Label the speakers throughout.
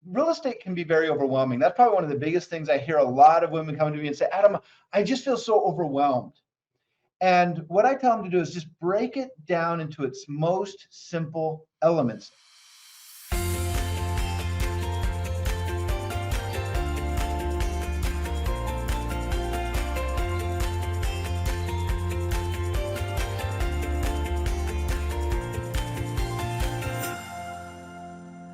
Speaker 1: real estate can be very overwhelming. That's probably one of the biggest things I hear a lot of women come to me and say, Adam, I just feel so overwhelmed. And what I tell them to do is just break it down into its most simple elements.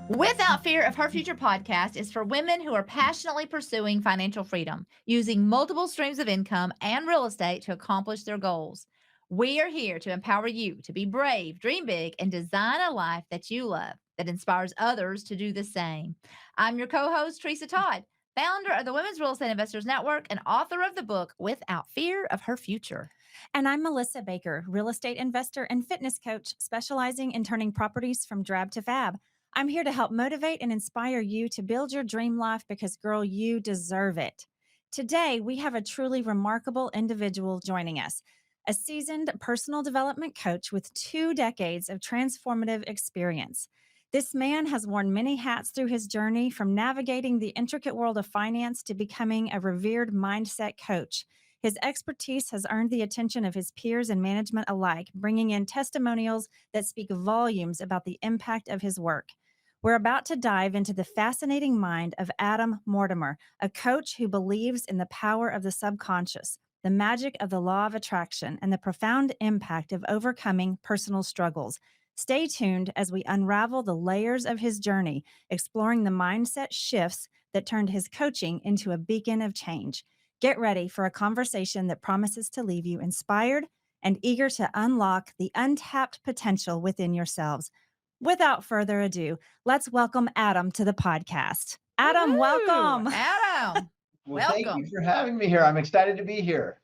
Speaker 2: Without Fear of Her Future podcast is for women who are passionately pursuing financial freedom, using multiple streams of income and real estate to accomplish their goals. We are here to empower you to be brave, dream big, and design a life that you love that inspires others to do the same. I'm your co-host, Teresa Todd, founder of the Women's Real Estate Investors Network and author of the book Without Fear of Her Future.
Speaker 3: And I'm Melissa Baker, real estate investor and fitness coach specializing in turning properties from drab to fab. I'm here to help motivate and inspire you to build your dream life because, girl, you deserve it. Today, we have a truly remarkable individual joining us, a seasoned personal development coach with 2 decades of transformative experience. This man has worn many hats through his journey, from navigating the intricate world of finance to becoming a revered mindset coach. His expertise has earned the attention of his peers and management alike, bringing in testimonials that speak volumes about the impact of his work. We're about to dive into the fascinating mind of Adam Mortimer, a coach who believes in the power of the subconscious, the magic of the law of attraction, and the profound impact of overcoming personal struggles. Stay tuned as we unravel the layers of his journey, exploring the mindset shifts that turned his coaching into a beacon of change. Get ready for a conversation that promises to leave you inspired and eager to unlock the untapped potential within yourselves. Without further ado, let's welcome Adam to the podcast. Adam,
Speaker 2: Woo-hoo!
Speaker 3: Welcome.
Speaker 2: Adam,
Speaker 1: Well, thank
Speaker 2: welcome.
Speaker 1: you for having me here. I'm excited to be here.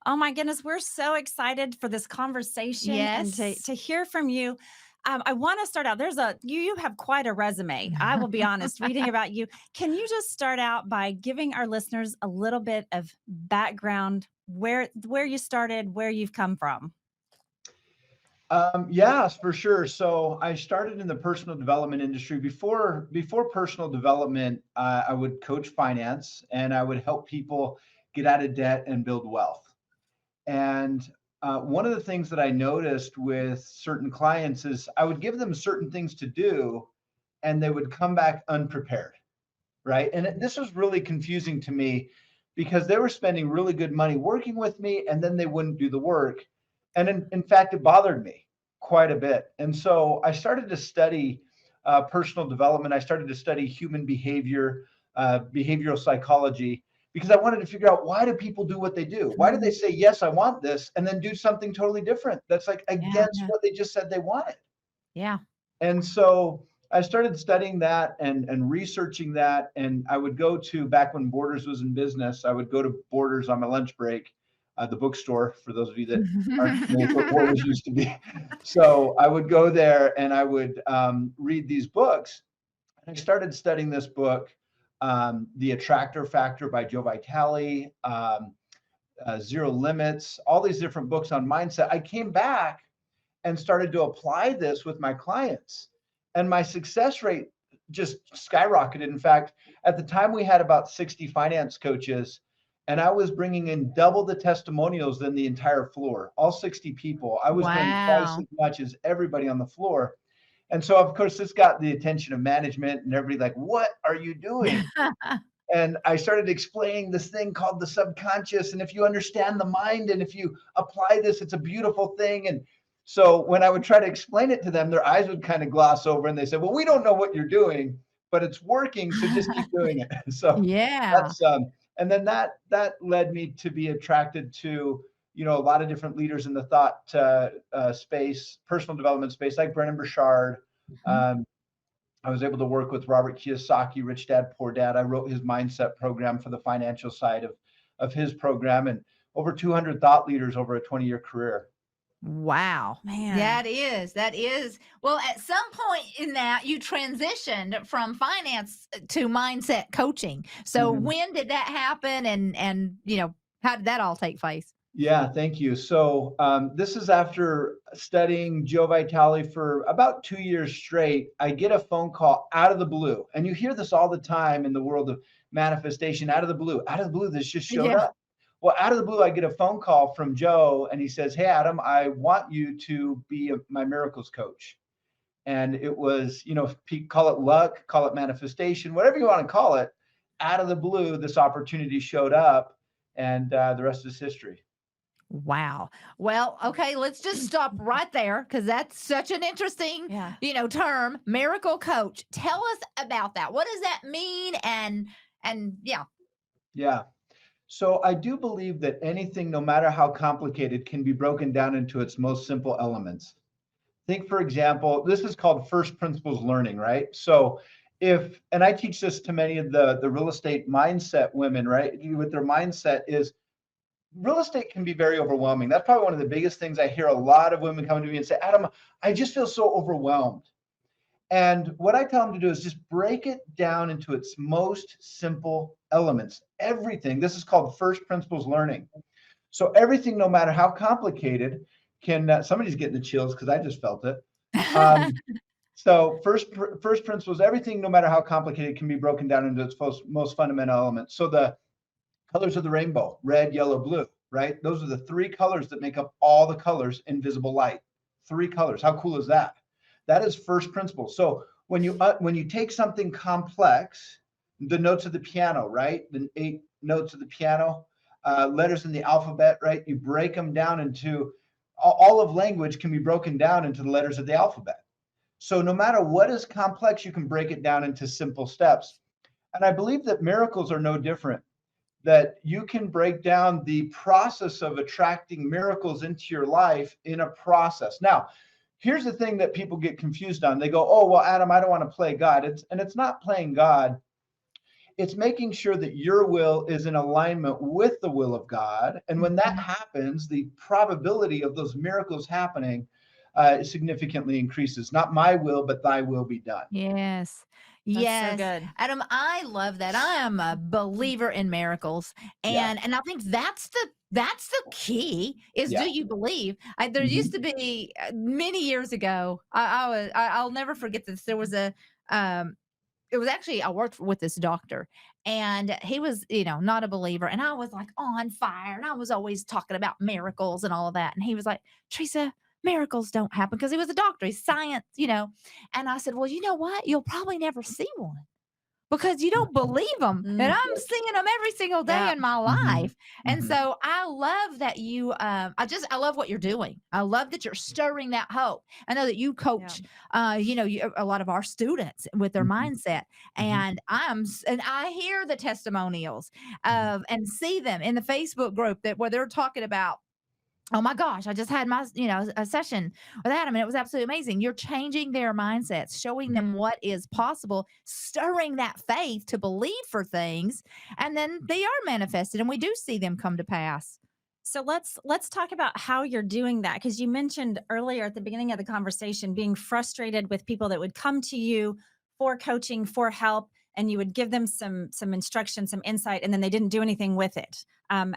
Speaker 3: Oh my goodness, we're so excited for this conversation and
Speaker 2: Yes.
Speaker 3: to hear from you. I want to start out. You have quite a resume. I will be honest, reading about you. Can you just start out by giving our listeners a little bit of background, where you started, where you've come from?
Speaker 1: Yes, for sure. So I started in the personal development industry. Before personal development, I would coach finance and I would help people get out of debt and build wealth. And one of the things that I noticed with certain clients is I would give them certain things to do and they would come back unprepared, right? And this was really confusing to me because they were spending really good money working with me and then they wouldn't do the work. And in fact, it bothered me quite a bit. And so I started to study personal development. I started to study human behavior, behavioral psychology, because I wanted to figure out, why do people do what they do? Why do they say, yes, I want this, and then do something totally different that's like against what they just said they wanted?
Speaker 2: Yeah.
Speaker 1: And so I started studying that and researching that. And I would go to, back when Borders was in business, I would go to Borders on my lunch break, the bookstore, for those of you that aren't familiar with what Borders used to be. So I would go there and I would read these books. And I started studying this book, The Attractor Factor by Joe Vitale, Zero Limits, all these different books on mindset. I came back and started to apply this with my clients. And my success rate just skyrocketed. In fact, at the time we had about 60 finance coaches, and I was bringing in double the testimonials than the entire floor, all 60 people. I was doing twice as much as everybody on the floor. And so, of course, this got the attention of management and everybody like, what are you doing? And I started explaining this thing called the subconscious. And if you understand the mind and if you apply this, it's a beautiful thing. And so when I would try to explain it to them, their eyes would kind of gloss over and they said, well, we don't know what you're doing, but it's working. So just keep doing it. So
Speaker 2: Yeah.
Speaker 1: that's, and then that led me to be attracted to, a lot of different leaders in the thought space, personal development space, like Brennan Burchard. I was able to work with Robert Kiyosaki, Rich Dad, Poor Dad. I wrote his mindset program for the financial side of his program, and over 200 thought leaders over a 20-year career.
Speaker 2: Wow.
Speaker 3: Man.
Speaker 2: That is. Well, at some point in that, you transitioned from finance to mindset coaching. So when did that happen? And how did that all take place?
Speaker 1: Yeah, thank you. So this is after studying Joe Vitale for about 2 years straight. I get a phone call out of the blue, and you hear this all the time in the world of manifestation. Out of the blue, this just showed
Speaker 2: Yeah.
Speaker 1: up. Well, out of the blue, I get a phone call from Joe, and he says, "Hey, Adam, I want you to be my miracles coach." And it was, call it luck, call it manifestation, whatever you want to call it. Out of the blue, this opportunity showed up, and the rest is history.
Speaker 2: Wow. Well, okay, let's just stop right there because that's such an interesting,
Speaker 3: Yeah.
Speaker 2: term, miracle coach. Tell us about that. What does that mean? And yeah.
Speaker 1: Yeah. So I do believe that anything, no matter how complicated, can be broken down into its most simple elements. Think, for example, this is called first principles learning, right? So and I teach this to many of the real estate mindset women, right? With their mindset is real estate can be very overwhelming. That's probably one of the biggest things I hear a lot of women come to me and say, Adam, I just feel so overwhelmed. And what I tell them to do is just break it down into its most simple elements. Everything, this is called first principles learning. So everything, no matter how complicated, somebody's getting the chills because I just felt it. Um, so first principles, everything, no matter how complicated, can be broken down into its most fundamental elements. So the colors of the rainbow, red, yellow, blue, right? Those are the three colors that make up all the colors in visible light. Three colors. How cool is that? That is first principle. So when you take something complex, the notes of the piano, right? The 8 notes of the piano, letters in the alphabet, right? You break them down into all of language can be broken down into the letters of the alphabet. So no matter what is complex, you can break it down into simple steps. And I believe that miracles are no different, that you can break down the process of attracting miracles into your life in a process. Now, here's the thing that people get confused on. They go, "Oh, well, Adam, I don't want to play God." It's not playing God. It's making sure that your will is in alignment with the will of God. And when that
Speaker 2: Mhm.
Speaker 1: happens, the probability of those miracles happening significantly increases. Not my will, but thy will be done.
Speaker 2: Yes.
Speaker 3: That's so
Speaker 2: Yes.
Speaker 3: good.
Speaker 2: Adam, I love that. I am a believer in miracles.
Speaker 1: Yeah.
Speaker 2: And I think that's the key is
Speaker 1: Yeah.
Speaker 2: do you believe? There used
Speaker 1: Mhm.
Speaker 2: to be many years ago. I'll never forget this. There was a it was actually I worked with this doctor and he was, not a believer. And I was like on fire and I was always talking about miracles and all of that. And he was like, Teresa, miracles don't happen because he was a doctor, he's science. And I said, well, you know what? You'll probably never see one because you don't believe them. And
Speaker 3: Mm,
Speaker 2: I'm seeing them every single day
Speaker 3: yeah.
Speaker 2: in my
Speaker 1: Mhm.
Speaker 2: life. And
Speaker 1: Mhm.
Speaker 2: so I love that I love what you're doing. I love that you're stirring that hope. I know that you
Speaker 3: Yeah.
Speaker 2: coach, a lot of our students with their
Speaker 1: Mhm.
Speaker 2: mindset.
Speaker 1: Mhm.
Speaker 2: And I hear the testimonials
Speaker 1: Mhm.
Speaker 2: of and see them in the Facebook group where they're talking about, oh my gosh, I just had a session with Adam and it was absolutely amazing. You're changing their mindsets, showing them
Speaker 3: Mhm.
Speaker 2: what is possible, stirring that faith to believe for things, and then they are manifested and we do see them come to pass.
Speaker 3: So let's talk about how you're doing that because you mentioned earlier at the beginning of the conversation being frustrated with people that would come to you for coaching, for help, and you would give them some instruction, some insight, and then they didn't do anything with it.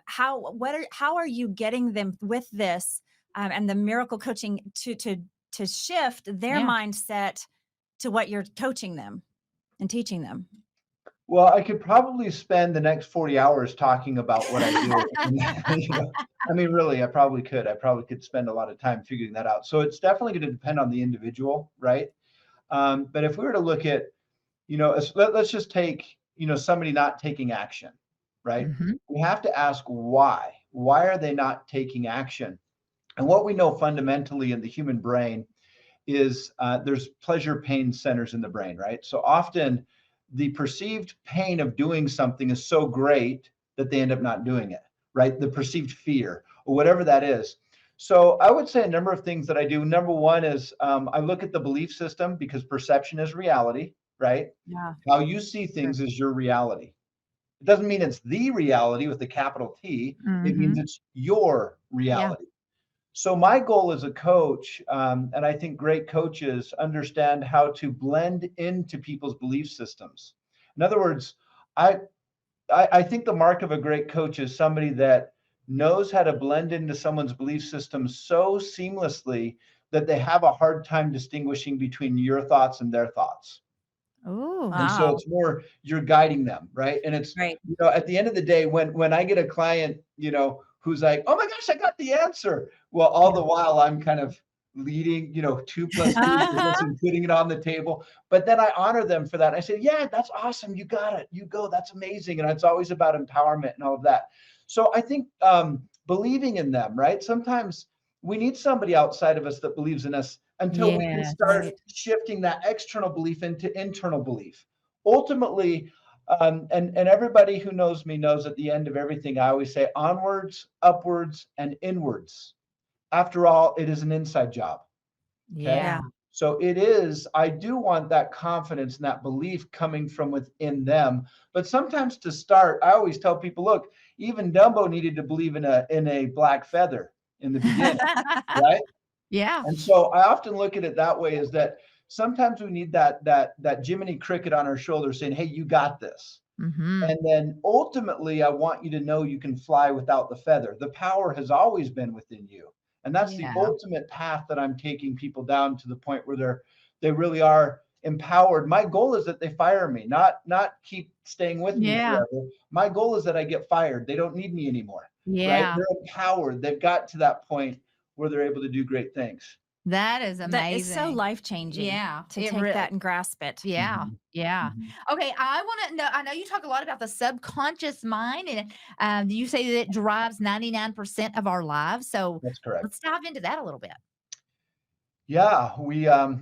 Speaker 3: How are you getting them with this and the miracle coaching to shift their
Speaker 2: Yeah.
Speaker 3: mindset to what you're coaching them and teaching them?
Speaker 1: Well, I could probably spend the next 40 hours talking about what I do. And, I mean, really, I probably could. I probably could spend a lot of time figuring that out. So it's definitely going to depend on the individual, right? But if we were to look at, let's just take, somebody not taking action, right?
Speaker 2: Hmm.
Speaker 1: We have to ask why. Why are they not taking action? And what we know fundamentally in the human brain is there's pleasure pain centers in the brain, right? So often the perceived pain of doing something is so great that they end up not doing it, right? The perceived fear or whatever that is. So I would say a number of things that I do. Number one is I look at the belief system because perception is reality, right?
Speaker 3: Yeah,
Speaker 1: How you see
Speaker 3: sure.
Speaker 1: things is your reality. It doesn't mean it's the reality with the capital T. It means
Speaker 2: Hmm.
Speaker 1: it's your
Speaker 2: Yeah.
Speaker 1: reality. So my goal as a coach, and I think great coaches understand how to blend into people's belief systems. In other words, I I think the mark of a great coach is somebody that knows how to blend into someone's belief system so seamlessly that they have a hard time distinguishing between your thoughts and their thoughts.
Speaker 2: Ooh.
Speaker 1: And so
Speaker 3: Wow.
Speaker 1: it's more you're guiding them, right? And it's,
Speaker 3: Right.
Speaker 1: at the end of the day, when I get a client, who's like, "Oh my gosh, I got the answer." Well, all
Speaker 3: Yeah.
Speaker 1: the while I'm kind of leading, 2 plus 2 equals this
Speaker 3: Uh-huh.
Speaker 1: and putting it on the table. But then I honor them for that. I say, "Yeah, that's awesome. You got it. You go. That's amazing." And it's always about empowerment and all of that. So I think believing in them, right? Sometimes we need somebody outside of us that believes in us until we can
Speaker 2: Yes.
Speaker 1: start
Speaker 3: Right.
Speaker 1: shifting that external belief into internal belief. Ultimately, and everybody who knows me knows at the end of everything, I always say onwards, upwards, and inwards. After all, it is an inside job. Okay.
Speaker 2: Yeah.
Speaker 3: Yeah.
Speaker 1: So it is, I do want that confidence and that belief coming from within them. But sometimes to start, I always tell people, look, even Dumbo needed to believe in a black feather in the beginning, right?
Speaker 2: Yeah.
Speaker 1: And so I often look at it that way is that sometimes we need that Jiminy Cricket on our shoulder saying, "Hey, you got this."
Speaker 2: Mhm.
Speaker 1: And then ultimately, I want you to know you can fly without the feather. The power has always been within you. And that's the
Speaker 2: Yeah.
Speaker 1: ultimate path that I'm taking people down to the point where they really are empowered. My goal is that they fire me, not keep staying with me
Speaker 2: Yeah.
Speaker 1: forever. My goal is that I get fired. They don't need me anymore, right?
Speaker 2: Yeah.
Speaker 1: They're empowered. They've got to that point where they're able to do great things.
Speaker 2: That is
Speaker 3: That is so
Speaker 2: amazing.
Speaker 3: life-changing
Speaker 2: Yeah.
Speaker 3: to
Speaker 2: It
Speaker 3: take
Speaker 2: really.
Speaker 3: that and grasp it.
Speaker 2: Yeah.
Speaker 1: Mhm.
Speaker 2: Yeah.
Speaker 1: Mhm.
Speaker 2: Okay. I want to know. I know you talk a lot about the subconscious mind, and you say that it drives 99% of our lives. So
Speaker 1: That's correct.
Speaker 2: let's dive into that a little bit.
Speaker 1: Yeah,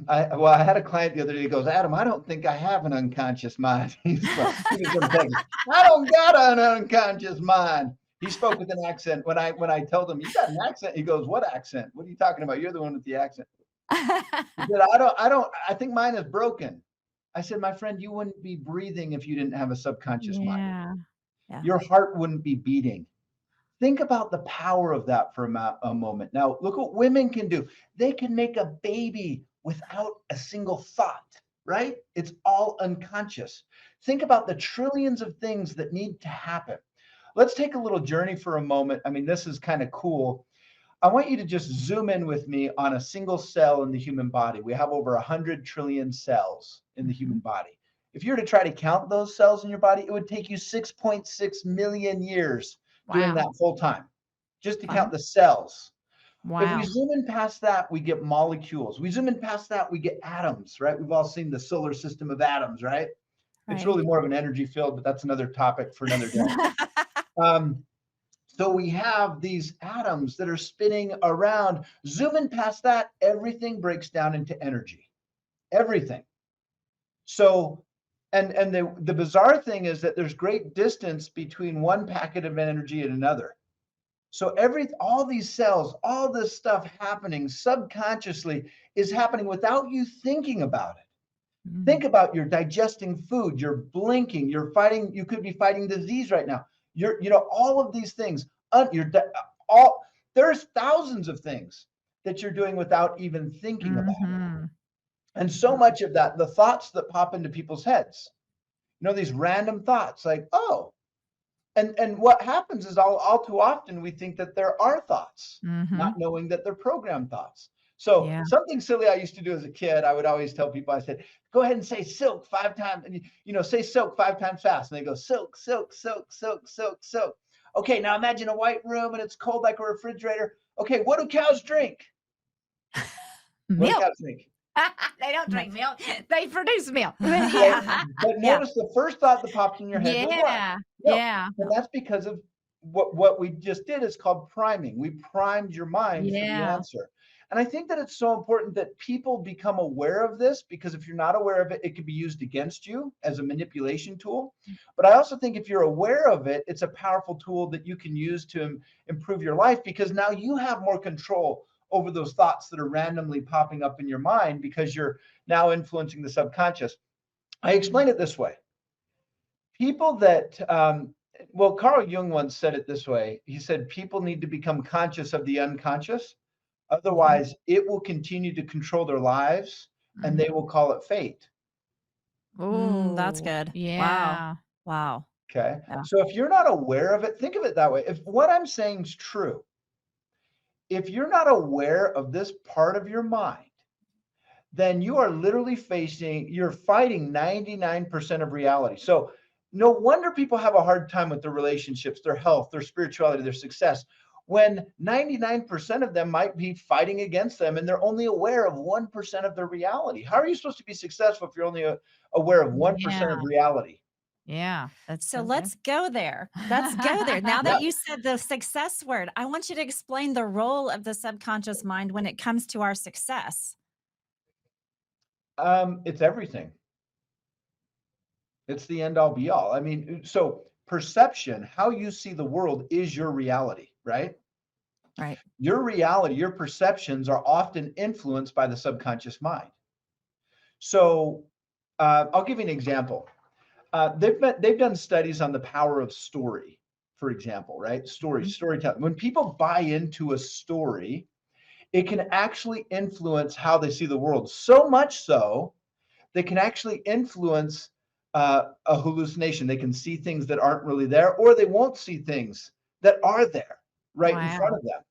Speaker 1: I had a client the other day. He goes, "Adam, I don't think I have an unconscious mind." He was from Texas. "I don't got an unconscious mind." He spoke with an accent. When I told him, "You got an accent," he goes, "What accent? What are you talking about? You're the one with the accent." He said, I think mine is broken." I said, "My friend, you wouldn't be breathing if you didn't have a subconscious mind.
Speaker 2: Yeah.
Speaker 3: Yeah.
Speaker 1: Your heart wouldn't be beating." Think about the power of that for a moment. Now, look what women can do. They can make a baby without a single thought, right? It's all unconscious. Think about the trillions of things that need to happen. Let's take a little journey for a moment. I mean, this is kind of cool. I want you to just zoom in with me on a single cell in the human body. We have over 100 trillion cells in the human
Speaker 3: Mhm.
Speaker 1: body. If you were to try to count those cells in your body, it would take you 6.6 million years doing
Speaker 2: Wow.
Speaker 1: that full time just to
Speaker 2: Wow.
Speaker 1: count the cells. If we
Speaker 2: Wow.
Speaker 1: zoom in past that, we get molecules. We zoom in past that, we get atoms, right? We've all seen the solar system of atoms, right? It's
Speaker 3: Right.
Speaker 1: really more of an energy field, but that's another topic for another day. Um, so we have these atoms that are spinning around. Zooming past that, everything breaks down into energy. Everything. So, and the bizarre thing is that there's great distance between one packet of energy and another. So all these cells, all this stuff happening subconsciously is happening without you thinking about it.
Speaker 2: Mm.
Speaker 1: Think about you're digesting food, you're blinking, you could be fighting disease right now. All of these things, you're all there's thousands of things that you're doing without even thinking about it.
Speaker 2: Mhm.
Speaker 1: And so much of that, the thoughts that pop into people's heads, these random thoughts like, oh, and what happens is all too often we think that there are thoughts, not
Speaker 2: Mhm.
Speaker 1: knowing that they're programmed thoughts. So
Speaker 2: Yeah.
Speaker 1: something silly I used to do as a kid, I would always tell people, I said, go ahead and say silk 5 times, and say silk 5 times fast. And they go, silk, silk, silk, silk, silk, silk. Okay, now imagine a white room and it's cold like a refrigerator. Okay, what do cows drink? What do
Speaker 2: Milk.
Speaker 1: cows drink?
Speaker 2: They don't
Speaker 3: No.
Speaker 2: drink milk. They produce milk.
Speaker 1: Well,
Speaker 2: Yeah.
Speaker 1: but
Speaker 3: Yeah.
Speaker 1: notice the first thought that popped in your head was what?
Speaker 2: Yeah.
Speaker 1: Milk.
Speaker 2: Yeah.
Speaker 1: And that's because of what we just did is called priming. We primed your mind for the
Speaker 2: Yeah.
Speaker 1: answer. And I think that it's so important that people become aware of this because if you're not aware of it, it could be used against you as a manipulation tool. But I also think if you're aware of it, it's a powerful tool that you can use to improve your life because now you have more control over those thoughts that are randomly popping up in your mind because you're now influencing the subconscious. I explain it this way. People that, Carl Jung once said it this way. He said, people need to become conscious of the unconscious.
Speaker 3: Mhm.
Speaker 1: Otherwise, it will continue to control their lives and
Speaker 2: Mhm.
Speaker 1: they will call it fate.
Speaker 3: That's
Speaker 2: Ooh,
Speaker 3: good. Wow.
Speaker 2: yeah.
Speaker 3: Wow.
Speaker 1: Okay.
Speaker 3: Yeah.
Speaker 1: So if you're not aware of it, think of it that way. If what I'm saying is true, if you're not aware of this part of your mind, then you are literally you're fighting 99% of reality. So no wonder people have a hard time with their relationships, their health, their spirituality, their success, when 99% of them might be fighting against them and they're only aware of 1% of their reality. How are you supposed to be successful if you're only aware of 1%
Speaker 2: Yeah.
Speaker 1: of reality?
Speaker 2: Yeah. That's
Speaker 3: So
Speaker 2: okay.
Speaker 3: let's go there. Let's go there. Now
Speaker 1: Yeah.
Speaker 3: that you said the success word, I want you to explain the role of the subconscious mind when it comes to our success.
Speaker 1: It's everything. It's the end all be all. I mean, so perception, how you see the world is your reality, right?
Speaker 3: Right.
Speaker 1: Your reality, your perceptions are often influenced by the subconscious mind. So I'll give you an example. They've done studies on the power of story, for example, right? Storytelling. When people buy into a story, it can actually influence how they see the world. So much so, they can actually influence a hallucination. They can see things that aren't really there, or they won't see things that are there right in front
Speaker 2: Wow.
Speaker 1: of them.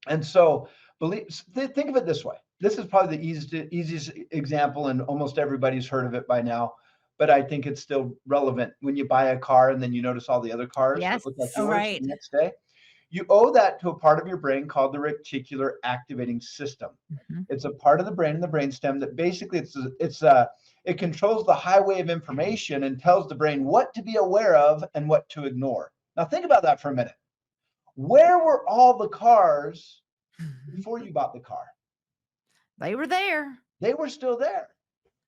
Speaker 1: And so, think of it this way. This is probably the easiest example, and almost everybody's heard of it by now. But I think it's still relevant when you buy a car and then you notice all the other cars that
Speaker 2: Yes.
Speaker 1: look like
Speaker 3: Oh,
Speaker 1: yours
Speaker 3: right.
Speaker 1: the next day. You owe that to a part of your brain called the reticular activating system.
Speaker 2: Mhm.
Speaker 1: It's a part of the brain in the brainstem that basically it controls the highway of information and tells the brain what to be aware of and what to ignore. Now think about that for a minute. Where were all the cars before you bought the car?
Speaker 2: They were there.
Speaker 1: They were still there,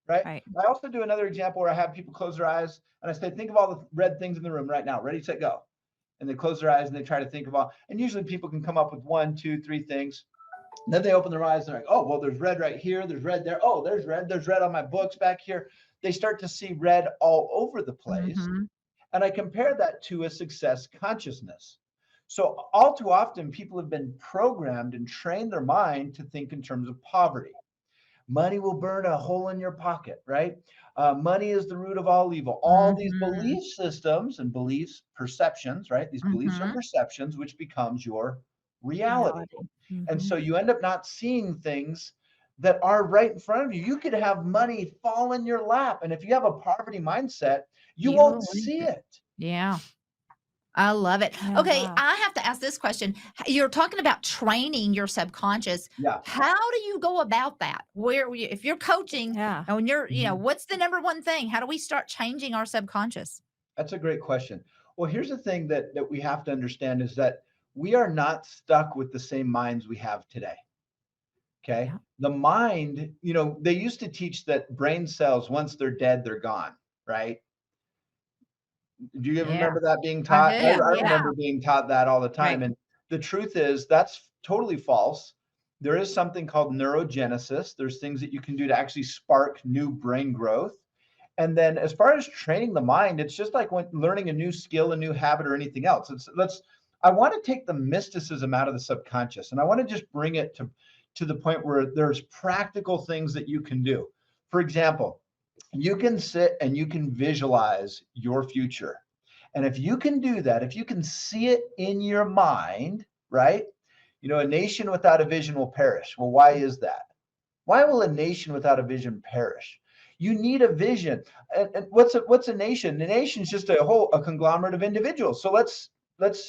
Speaker 1: right?
Speaker 3: Right.
Speaker 1: I also do another example where I have people close their eyes and I say, think of all the red things in the room right now. Ready, set, go. And they close their eyes and they try to think of all. And usually people can come up with 1, 2, 3 things. And then they open their eyes and they're like, oh, well, there's red right here. There's red there. Oh, there's red. There's red on my books back here. They start to see red all over the place.
Speaker 2: Mhm.
Speaker 1: And I compare that to a success consciousness. So all too often, people have been programmed and trained their mind to think in terms of poverty. Money will burn a hole in your pocket, right? Money is the root of all evil. All these
Speaker 2: Mhm.
Speaker 1: belief systems and beliefs, perceptions, right? These beliefs are
Speaker 2: Mhm.
Speaker 1: perceptions, which becomes your reality.
Speaker 3: Reality.
Speaker 1: And so
Speaker 3: Mhm.
Speaker 1: you end up not seeing things that are right in front of you. You could have money fall in your lap. And if you have a poverty mindset, you
Speaker 2: You
Speaker 1: won't
Speaker 2: will lose
Speaker 1: see
Speaker 2: it.
Speaker 1: it.
Speaker 2: Yeah. I love it.
Speaker 3: Yeah.
Speaker 2: Okay,
Speaker 3: Wow.
Speaker 2: I have to ask this question. You're talking about training your subconscious.
Speaker 1: Yeah,
Speaker 2: How do you go about that? If you're coaching
Speaker 3: Yeah.
Speaker 2: and when
Speaker 1: mhm.
Speaker 2: what's the number one thing? How do we start changing our subconscious?
Speaker 1: That's a great question. Well, here's the thing that we have to understand is that we are not stuck with the same minds we have today. Okay.
Speaker 3: Yeah.
Speaker 1: The mind, they used to teach that brain cells, once they're dead, they're gone, right? Do you
Speaker 2: Yeah,
Speaker 1: remember that being
Speaker 2: I
Speaker 1: taught? I
Speaker 2: do. Yeah.
Speaker 1: remember being taught that all the time.
Speaker 3: Right.
Speaker 1: And the truth is, that's totally false. There is something called neurogenesis. There's things that you can do to actually spark new brain growth. And then as far as training the mind, it's just like when learning a new skill, a new habit, or anything else. I want to take the mysticism out of the subconscious and I want to just bring it to the point where there's practical things that you can do. For example, you can sit and you can visualize your future. And if you can do that, if you can see it in your mind, right? A nation without a vision will perish. Well, why is that? Why will a nation without a vision perish? You need a vision. And what's a nation? A nation is just a conglomerate of individuals. So let's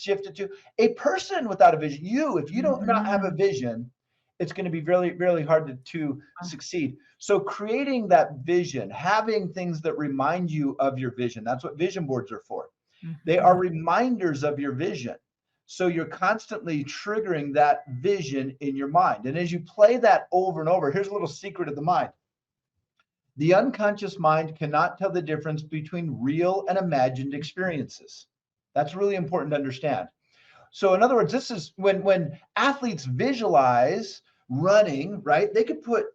Speaker 1: shift it to a person without a vision. If you don't not have a
Speaker 2: Mhm.
Speaker 1: vision, it's going to be really, really hard to succeed. So creating that vision, having things that remind you of your vision, that's what vision boards are for. They
Speaker 2: Mhm.
Speaker 1: are reminders of your vision. So you're constantly triggering that vision in your mind. And as you play that over and over, here's a little secret of the mind. The unconscious mind cannot tell the difference between real and imagined experiences. That's really important to understand. So in other words, this is when athletes visualize running, right? They could put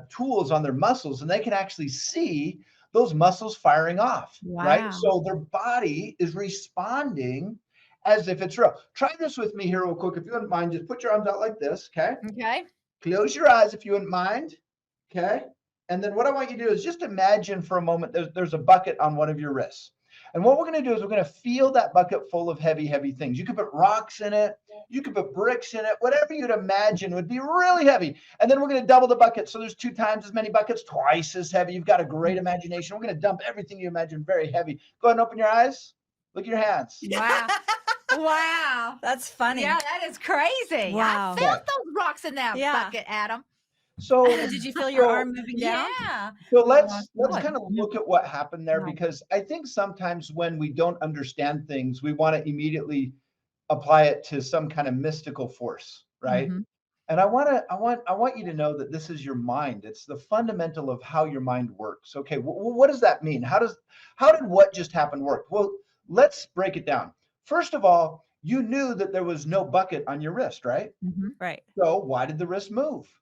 Speaker 1: tools on their muscles and they can actually see those muscles firing off, right?
Speaker 2: Wow.
Speaker 1: So their body is responding as if it's real. Try this with me here real quick. If you wouldn't mind, just put your arms out like this, okay?
Speaker 2: Okay.
Speaker 1: Close your eyes if you wouldn't mind, okay? And then what I want you to do is just imagine for a moment there's a bucket on one of your wrists. And what we're going to do is we're going to fill that bucket full of heavy, heavy things. You could put rocks in it. You could put bricks in it, whatever you'd imagine would be really heavy. And then we're going to double the bucket. So there's 2 times as many buckets, twice as heavy. You've got a great imagination. We're going to dump everything you imagine very heavy. Go ahead and open your eyes. Look at your hands.
Speaker 2: Wow. Wow.
Speaker 3: That's funny.
Speaker 2: Yeah, that is crazy.
Speaker 3: Wow.
Speaker 2: I felt those rocks in that
Speaker 3: Yeah.
Speaker 2: bucket, Adam.
Speaker 1: So
Speaker 3: Did you feel your arm moving down?
Speaker 2: Yeah.
Speaker 1: So
Speaker 2: Oh,
Speaker 1: let's
Speaker 2: good.
Speaker 1: kind of look at what happened there,
Speaker 2: Right.
Speaker 1: because I think sometimes when we don't understand things, we want to immediately apply it to some kind of mystical force, right?
Speaker 2: Mhm.
Speaker 1: And I want you to know that this is your mind. It's the fundamental of how your mind works. Okay, what does that mean? How did what just happened work? Well, let's break it down. First of all, you knew that there was no bucket on your wrist, right?
Speaker 2: Mhm.
Speaker 3: Right.
Speaker 1: So why did the wrist move?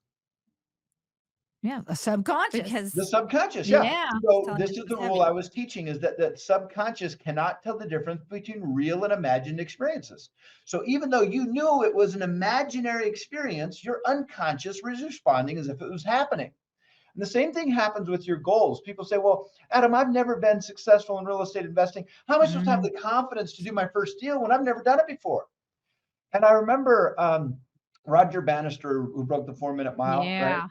Speaker 2: Yeah, the subconscious.
Speaker 3: Because
Speaker 1: The subconscious, yeah.
Speaker 2: Yeah.
Speaker 1: So
Speaker 3: Telling
Speaker 1: this
Speaker 3: you
Speaker 1: is
Speaker 3: it
Speaker 1: the
Speaker 3: was
Speaker 1: rule
Speaker 3: heavy.
Speaker 1: I was teaching, is that subconscious cannot tell the difference between real and imagined experiences. So even though you knew it was an imaginary experience, your unconscious was responding as if it was happening. And the same thing happens with your goals. People say, well, Adam, I've never been successful in real estate investing. How am I supposed to have the confidence to do my first deal when I've never done it before? And I remember Roger Bannister, who broke the 4-minute mile, right?
Speaker 2: Yeah.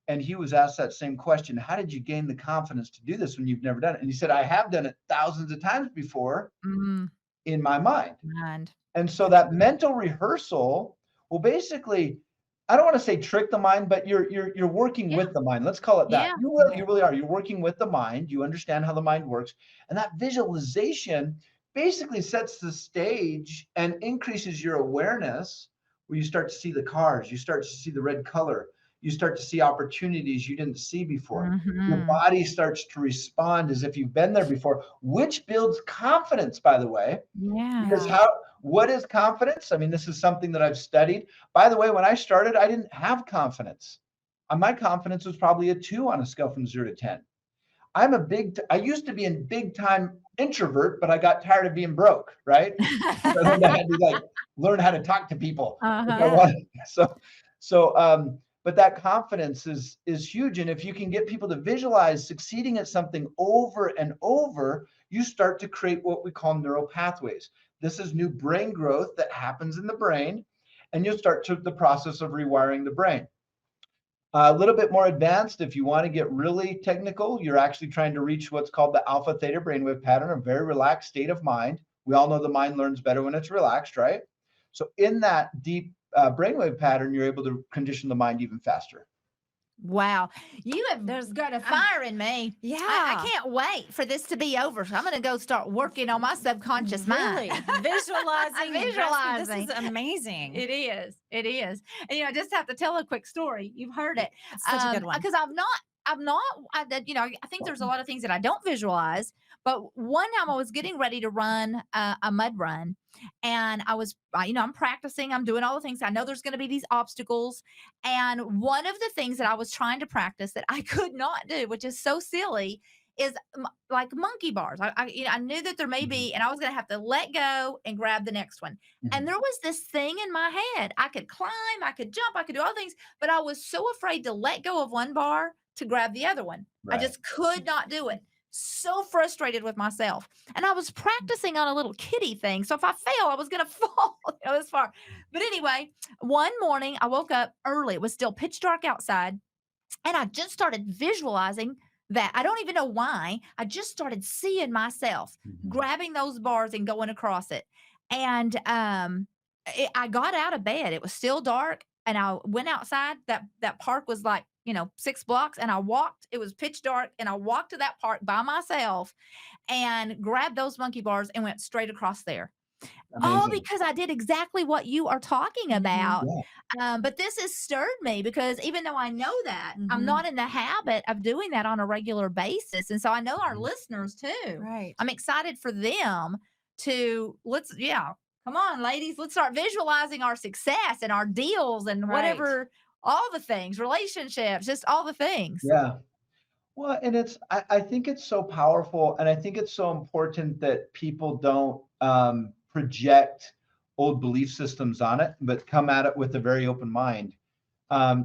Speaker 1: And he was asked that same question. How did you gain the confidence to do this when you've never done it? And he said, I have done it thousands of times before
Speaker 2: Mm,
Speaker 1: in my mind.
Speaker 2: mind.
Speaker 1: And so that mental rehearsal will basically, I don't want to say trick the mind, but you're working
Speaker 2: Yeah.
Speaker 1: with the mind. Let's call it that.
Speaker 2: Yeah.
Speaker 1: You really are. You're working with the mind. You understand how the mind works. And that visualization basically sets the stage and increases your awareness, where you start to see the cars, you start to see the red color, you start to see opportunities you didn't see before. Your
Speaker 2: Mhm.
Speaker 1: body starts to respond as if you've been there before, which builds confidence, by the way. Because
Speaker 2: Yeah.
Speaker 1: what is confidence? I mean, this is something that I've studied. By the way, when I started, I didn't have confidence. My confidence was probably a 2 on a scale from 0 to 10. I used to be a big time introvert, but I got tired of being broke, right? So then I had to learn how to talk to people if I
Speaker 2: Uh-huh.
Speaker 3: Yeah.
Speaker 1: wanted. But that confidence is huge. And if you can get people to visualize succeeding at something over and over, you start to create what we call neural pathways. This is new brain growth that happens in the brain, and you'll start to the process of rewiring the brain. A little bit more advanced, if you want to get really technical, you're actually trying to reach what's called the alpha theta brainwave pattern, a very relaxed state of mind. We all know the mind learns better when it's relaxed, right? So in that deep brainwave pattern, you're able to condition the mind even faster.
Speaker 2: Wow. There's got a fire in me.
Speaker 3: Yeah.
Speaker 2: I can't wait for this to be over. So I'm going to go start working on my subconscious
Speaker 3: Really
Speaker 2: mind.
Speaker 3: visualizing. and grasping. This
Speaker 2: Visualizing.
Speaker 3: is amazing.
Speaker 2: It is. It is. And I just have to tell a quick story. You've heard it.
Speaker 3: It's such a good one.
Speaker 2: Because I think there's a lot of things that I don't visualize. But one time I was getting ready to run a mud run, and I'm practicing, I'm doing all the things. I know there's going to be these obstacles. And one of the things that I was trying to practice that I could not do, which is so silly, is like monkey bars. I knew that there may be, and I was going to have to let go and grab the next one. And there was this thing in my head. I could climb, I could jump, I could do all things, but I was so afraid to let go of one bar to grab the other one. I
Speaker 1: Right.
Speaker 2: just could not do it. So frustrated with myself. And I was practicing on a little kitty thing. So if I fail, I was going to fall this far. But anyway, one morning I woke up early. It was still pitch dark outside. And I just started visualizing that. I don't even know why. I just started seeing myself grabbing those bars and going across it. And I got out of bed. It was still dark. And I went outside. That park was like, 6 blocks. And I walked. It was pitch dark. And I walked to that park by myself and grabbed those monkey bars and went straight across there. All
Speaker 1: Amazing.
Speaker 2: because I did exactly what you are talking about.
Speaker 1: Yeah.
Speaker 2: But this has stirred me because even though I know that, I'm
Speaker 3: Mhm.
Speaker 2: not in the habit of doing that on a regular basis. And so I know our
Speaker 1: Mhm.
Speaker 2: listeners too.
Speaker 3: Right.
Speaker 2: I'm excited for them to come on, ladies, let's start visualizing our success and our deals and
Speaker 3: Right.
Speaker 2: whatever, all the things, relationships, just all the things.
Speaker 1: Yeah. Well, and I think it's so powerful, and I think it's so important that people don't project old belief systems on it, but come at it with a very open mind.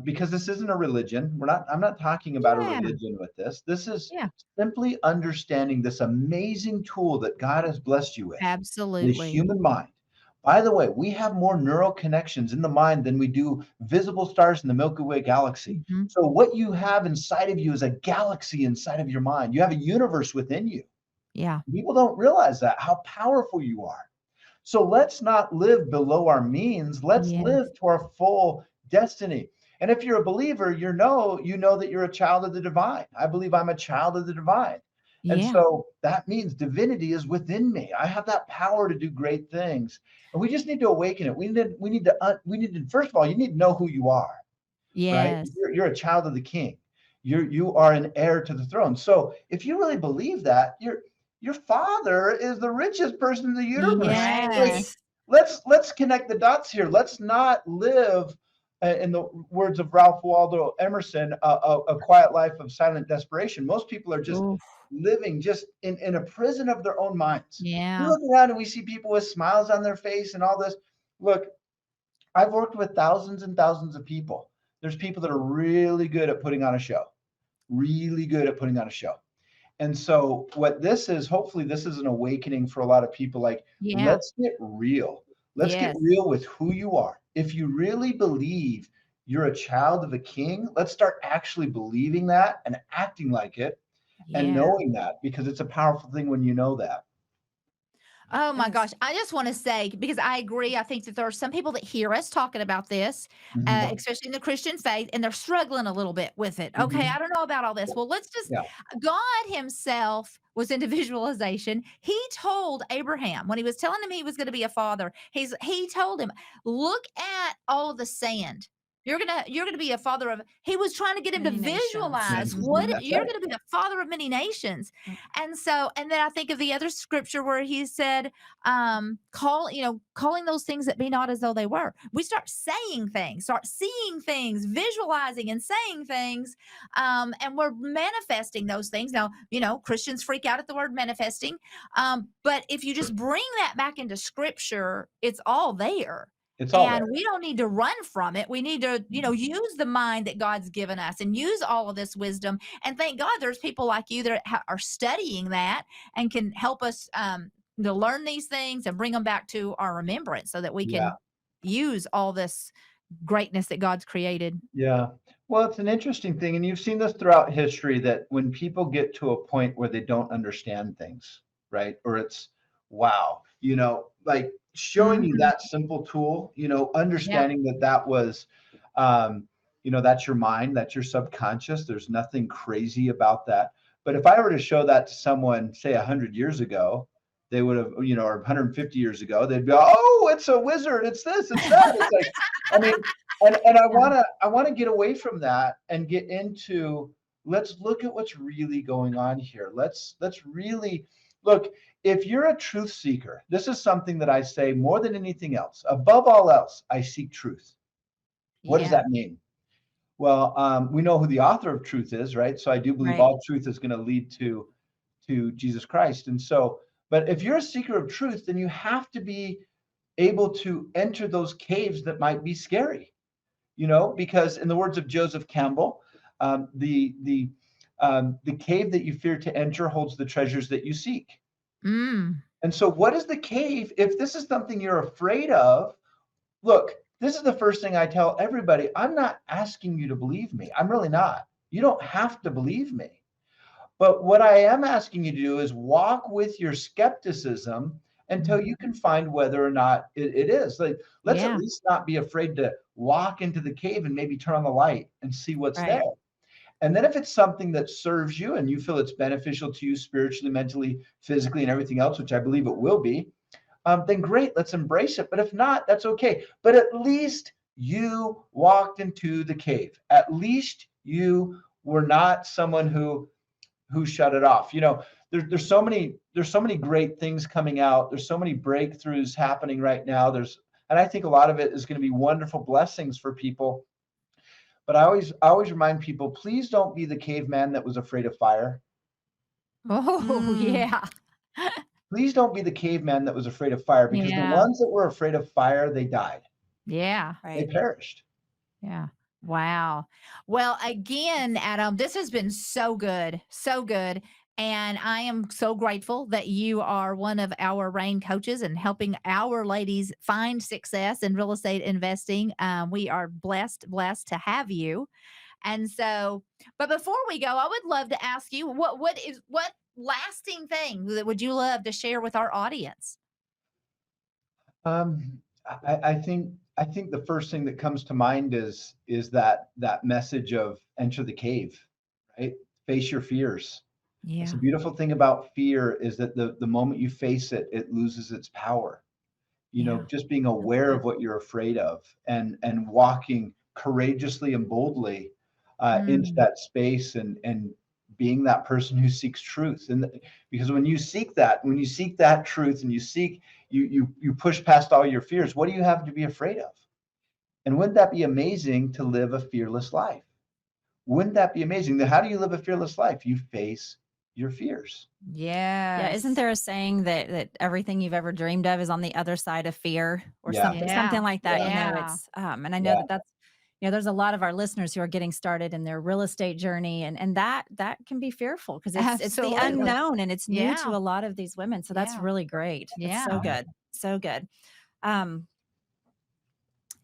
Speaker 1: because this isn't a religion. I'm not talking about a
Speaker 2: Yeah.
Speaker 1: religion with this. This is
Speaker 2: Yeah.
Speaker 1: simply understanding this amazing tool that God has blessed you with, the
Speaker 2: Absolutely.
Speaker 1: human mind. By the way, we have more neural connections in the mind than we do visible stars in the Milky Way galaxy.
Speaker 2: Mhm.
Speaker 1: So what you have inside of you is a galaxy inside of your mind. You have a universe within you.
Speaker 2: Yeah.
Speaker 1: People don't realize that, how powerful you are. So let's not live below our means. Let's live
Speaker 2: Yes.
Speaker 1: to our full destiny. And if you're a believer, you know that you're a child of the divine. I believe I'm a child of the divine. And
Speaker 2: Yeah.
Speaker 1: so that means divinity is within me. I have that power to do great things. And we just need to awaken it. We need to first of all, you need to know who you are, right?
Speaker 2: Yes.
Speaker 1: You're a child of the king. You are an heir to the throne. So if you really believe that, your father is the richest person in the universe. Like,
Speaker 3: Right.
Speaker 2: Yes.
Speaker 1: let's connect the dots here. Let's not live, in the words of Ralph Waldo Emerson, a quiet life of silent desperation. Most people are just
Speaker 2: Oof.
Speaker 1: living just in a prison of their own minds. We
Speaker 2: Yeah.
Speaker 1: look around and we see people with smiles on their face and all this. Look, I've worked with thousands and thousands of people. There's people that are really good at putting on a show, really good at putting on a show. And so what this is, hopefully this is an awakening for a lot of people. Like,
Speaker 2: Yeah.
Speaker 1: let's get real. Let's get
Speaker 2: Yes.
Speaker 1: real with who you are. If you really believe you're a child of a king, let's start actually believing that and acting like it and
Speaker 2: Yeah.
Speaker 1: knowing that, because it's a powerful thing when you know that.
Speaker 2: Oh my
Speaker 3: Yes.
Speaker 2: gosh. I just want to say, because I agree, I think that there are some people that hear us talking about this,
Speaker 1: Mhm,
Speaker 2: especially in the Christian faith, and they're struggling a little bit with it. Okay,
Speaker 1: mhm.
Speaker 2: I don't know about all this. Well, let's just,
Speaker 1: Yeah,
Speaker 2: God Himself was into visualization. He told Abraham when He was telling him he was going to be a father, He told him, look at all the sand. You're gonna be a father of. He was trying to get him to
Speaker 3: Many nations.
Speaker 1: many,
Speaker 2: visualize what
Speaker 1: that's
Speaker 2: you're
Speaker 1: right.
Speaker 2: gonna be the father of many nations.
Speaker 3: Mm.
Speaker 2: And so, and then I think of the other scripture where he said, calling those things that be not as though they were. We start saying things, start seeing things, visualizing and saying things, and we're manifesting those things. Now, Christians freak out at the word manifesting, but if you just bring that back into scripture, it's all there.
Speaker 1: It's all
Speaker 2: And
Speaker 1: there.
Speaker 2: we don't need to run from it. We need to,
Speaker 1: Mhm.
Speaker 2: use the mind that God's given us and use all of this wisdom. And thank God there's people like you that are studying that and can help us to learn these things and bring them back to our remembrance so that we
Speaker 1: Yeah.
Speaker 2: can use all this greatness that God's created.
Speaker 1: Yeah. Well, it's an interesting thing, and you've seen this throughout history that when people get to a point where they don't understand things, right? Or it's wow, like showing you
Speaker 2: Mhm.
Speaker 1: that simple tool,
Speaker 2: Yeah.
Speaker 1: understanding that that was, um, that's your mind, that's your subconscious. There's nothing crazy about that. But if I were to show that to someone, say 100 years ago, they would have, or 150 years ago, they'd be, oh, it's a wizard, it's this, it's that. It's like, I mean, and
Speaker 2: Yeah.
Speaker 1: I wanna get away from that and get into, let's look at what's really going on here. Let's really look. If you're a truth seeker, this is something that I say more than anything else. Above all else, I seek truth. What does
Speaker 2: Yeah.
Speaker 1: that mean? Well, we know who the author of truth is, right? So I do believe
Speaker 3: Right.
Speaker 1: all truth is going to lead to Jesus Christ. And so, but if you're a seeker of truth, then you have to be able to enter those caves that might be scary, because in the words of Joseph Campbell, the cave that you fear to enter holds the treasures that you seek.
Speaker 2: Mm.
Speaker 1: And so, what is the cave? If this is something you're afraid of, look, this is the first thing I tell everybody. I'm not asking you to believe me. I'm really not. You don't have to believe me. But what I am asking you to do is walk with your skepticism until you
Speaker 2: Mhm.
Speaker 1: can find whether or not it is. Like, let's at
Speaker 2: Yeah.
Speaker 1: least not be afraid to walk into the cave and maybe turn on the light and see what's there.
Speaker 3: Right.
Speaker 1: And then if it's something that serves you and you feel it's beneficial to you spiritually, mentally, physically, and everything else, which I believe it will be, then great, let's embrace it. But if not, that's okay. But at least you walked into the cave. At least you were not someone who shut it off. There's so many great things coming out. There's so many breakthroughs happening right now. And I think a lot of it is going to be wonderful blessings for people. But I always remind people, please don't be the caveman that was afraid of fire.
Speaker 2: Oh,
Speaker 3: Mm.
Speaker 2: yeah.
Speaker 1: Please don't be the caveman that was afraid of fire, because the
Speaker 2: Yeah.
Speaker 1: ones that were afraid of fire, they died.
Speaker 2: Yeah.
Speaker 1: They
Speaker 3: Right.
Speaker 1: perished.
Speaker 2: Yeah. Wow. Well, again, Adam, this has been so good, so good. And I am so grateful that you are one of our RAIN coaches and helping our ladies find success in real estate investing. We are blessed to have you. And so, but before we go, I would love to ask you what lasting thing that would you love to share with our audience?
Speaker 1: Um, I think the first thing that comes to mind is that message of enter the cave, right? Face your fears. That's
Speaker 2: Yeah,
Speaker 1: the beautiful thing about fear is that the moment you face it, it loses its power.
Speaker 2: yeah,
Speaker 1: Just being
Speaker 2: that's
Speaker 1: aware
Speaker 2: good.
Speaker 1: of what you're afraid of and walking courageously and boldly into
Speaker 2: Mm,
Speaker 1: that space and being that person who seeks truth. Because when you seek that truth and you push past all your fears, what do you have to be afraid of? And wouldn't that be amazing to live a fearless life? Wouldn't that be amazing? Then how do you live a fearless life? You face your fears.
Speaker 3: Yeah, isn't
Speaker 2: yes.
Speaker 3: there a saying that everything you've ever dreamed of is on the other side of fear or
Speaker 1: Yeah,
Speaker 3: something
Speaker 2: Yeah.
Speaker 3: like that?
Speaker 1: yeah,
Speaker 2: Yeah.
Speaker 3: It's and I know
Speaker 1: yeah,
Speaker 3: that that's there's a lot of our listeners who are getting started in their real estate journey, and that can be fearful because it's the
Speaker 2: Absolutely.
Speaker 3: unknown and it's new to
Speaker 2: Yeah.
Speaker 3: a lot of these women. So that's
Speaker 2: Yeah.
Speaker 3: really great. It's so
Speaker 2: Yeah.
Speaker 1: yeah.
Speaker 3: good. So good. Um,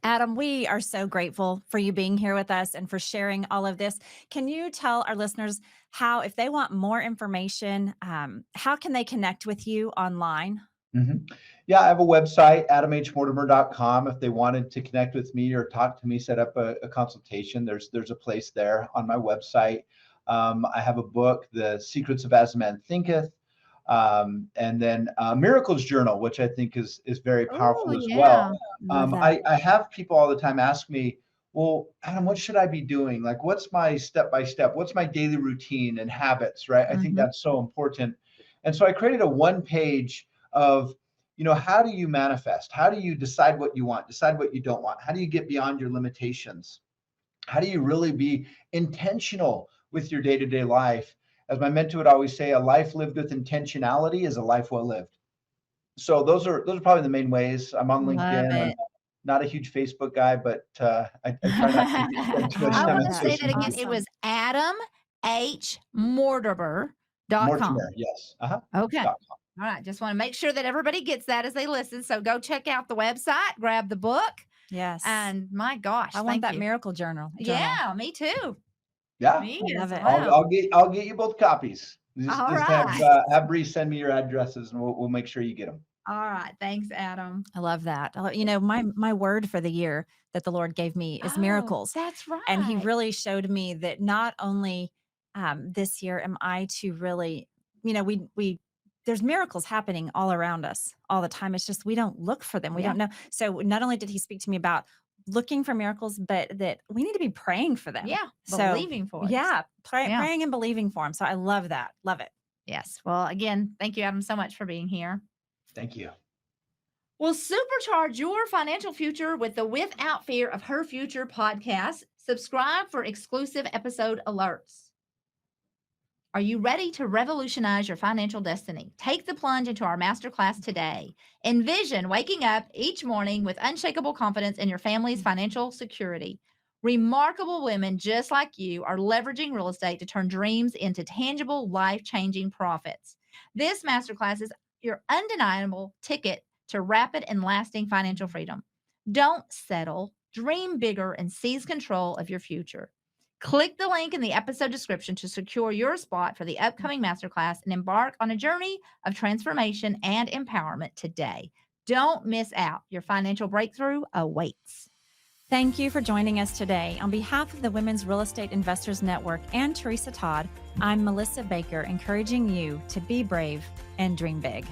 Speaker 3: Adam, we are so grateful for you being here with us and for sharing all of this. Can you tell our listeners how, if they want more information, how can they connect with you online?
Speaker 1: Mhm. Yeah, I have a website, adamhmortimer.com. If they wanted to connect with me or talk to me, set up a consultation, there's a place there on my website. I have a book, The Secrets of As a Man Thinketh, and then Miracles Journal, which I think is very
Speaker 2: Oh,
Speaker 1: powerful as well.
Speaker 2: yeah.
Speaker 3: Love that.
Speaker 1: I have people all the time ask me, well, Adam, what should I be doing? Like, what's my step by step? What's my daily routine and habits, right? I think
Speaker 3: Mhm.
Speaker 1: that's so important. And so I created a one page of how do you manifest, how do you decide what you want, decide what you don't want, how do you get beyond your limitations, how do you really be intentional with your day-to-day life. As my mentor would always say, a life lived with intentionality is a life well lived. So those are probably the main ways. I'm on
Speaker 2: Love
Speaker 1: LinkedIn. I'm
Speaker 2: it.
Speaker 1: not a huge Facebook guy, but I try not to spend too much
Speaker 3: I
Speaker 2: I
Speaker 1: time
Speaker 3: love
Speaker 1: on
Speaker 2: want to
Speaker 3: that.
Speaker 2: say that
Speaker 1: social
Speaker 2: again.
Speaker 1: media.
Speaker 2: It
Speaker 3: Awesome.
Speaker 2: was AdamHMortimer.com.
Speaker 1: Mortimer, yes. Uh-huh.
Speaker 2: Okay.
Speaker 1: Dot com.
Speaker 2: All right. Just want to make sure that everybody gets that as they listen. So go check out the website, grab the book,
Speaker 3: Yes.
Speaker 2: and my gosh,
Speaker 3: I want
Speaker 2: thank
Speaker 3: that
Speaker 2: you.
Speaker 3: miracle journal.
Speaker 2: Yeah, me too.
Speaker 1: Yeah.
Speaker 2: Me
Speaker 3: I
Speaker 2: as
Speaker 3: love it.
Speaker 1: I'll
Speaker 2: well.
Speaker 1: I'll get I'll get you both copies. Just
Speaker 2: All
Speaker 1: just
Speaker 2: right.
Speaker 1: have Bree send me your addresses and we'll make sure you get them.
Speaker 2: All right. Thanks, Adam.
Speaker 3: I love that. My word for the year that the Lord gave me is
Speaker 2: Oh,
Speaker 3: miracles.
Speaker 2: that's
Speaker 3: And he
Speaker 2: right.
Speaker 3: really showed me that not only this year am I to really, we there's miracles happening all around us all the time. It's just we don't look for them. We
Speaker 2: Yeah.
Speaker 3: don't know. So not only did he speak to me about looking for miracles, but that we need to be praying for them.
Speaker 2: Yeah.
Speaker 3: So
Speaker 2: Believing for it.
Speaker 3: yeah,
Speaker 2: Yeah.
Speaker 3: praying and believing for them. So I love that. Love it.
Speaker 2: Yes. Well, again, thank you, Adam, so much for being here.
Speaker 1: Thank you.
Speaker 2: Well, supercharge your financial future with the Without Fear of Her Future podcast. Subscribe for exclusive episode alerts. Are you ready to revolutionize your financial destiny? Take the plunge into our masterclass today. Envision waking up each morning with unshakable confidence in your family's financial security. Remarkable women just like you are leveraging real estate to turn dreams into tangible, life changing profits. This masterclass is your undeniable ticket to rapid and lasting financial freedom. Don't settle, dream bigger, and seize control of your future. Click the link in the episode description to secure your spot for the upcoming masterclass and embark on a journey of transformation and empowerment today. Don't miss out. Your financial breakthrough awaits.
Speaker 3: Thank you for joining us today. On behalf of the Women's Real Estate Investors Network and Teresa Todd, I'm Melissa Baker, encouraging you to be brave and dream big.